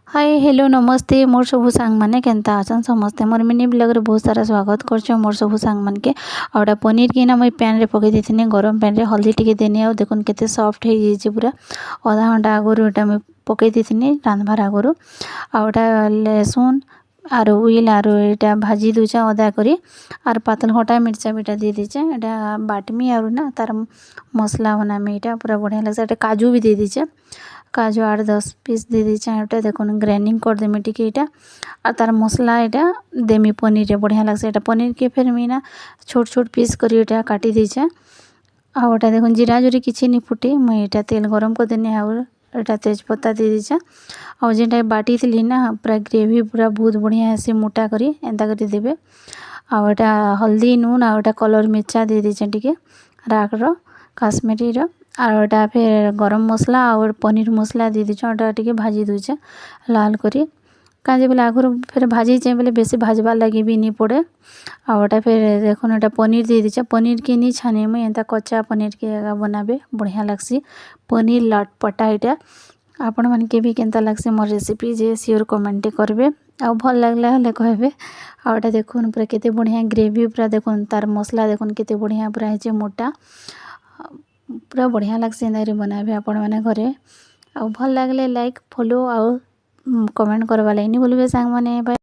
Hi hello नमस्ते मोर सबू सांग माने केनता अछन समस्ते मोर मिनी ब्लॉग रे बहुत सारा स्वागत करछ मोर सबू सांग मन के आउडा पनीर के ना मैं पैन रे पके देथिने गरम पैन रे हल्दी टिके देनी आ देखुन केते सॉफ्ट हे जे पूरा आधा घंटा आगुरु एटा मैं पके देथिने रांधबार आगुरु आउडा लहसुन आरो उइल आरो एटा भाजी दुचा अदा करी आर पातल घटा मिर्चा बेटा दे दीचे एटा बाटमी आरो ना तार मसला बनामी एटा पूरा बढ़िया लगसा एटा काजू भी दे दीचे काजू 8-10 पीस दे दीचे एटा देखुन ग्राइंडिंग कर देमी टिके एटा आ तार मसला एटा देमी पनीर रे बढ़िया लगसा एटा पनीर के फिर मीना छोट छोट पीस करी एटा काटी दीचे आ ओटा देखुन जीरा जुरी किछि नि फुटे मैं एटा तेल गरम कर देनी आ एटा तेज पत्ता दे दीचे आ जेटा बाटी थली ना पूरा ग्रेवी पूरा बहुत बढ़िया से मोटा करी एंता करी देबे आ एटा हल्दी नून आ एटा कलर मिर्चा दे दीचे टिके राख रो काश्मीरी रो और एटा फिर गरम मसला और पनीर मसला दे दीचे एटा टिके भाजी दूचे लाल करी काजे बेले आगुर फिर भाजी चे बेले बेसी भाजबार लगी भी नहीं पड़े आ एटा फिर देखुन एटा पनीर दे दीचे पनीर के नहीं छाने में एंता कच्चा पनीर के बनाबे बढ़िया लगसी पनीर लटपटा एटा आपण मन के भी केनता लगसी मोर रेसिपी जे सियोर कमेंट करबे आ भल लागला हले कहबे आ एटा देखुन पूरा केते बढ़िया ग्रेवी पूरा देखुन तार मसला देखुन केते बढ़िया पूरा हे मोटा पूरा बढ़िया लगसी एंदा बनाबे आपण माने घरे आ भल लागले लाइक फॉलो आ कमेंट करवा लाइन बोलबे सांग माने।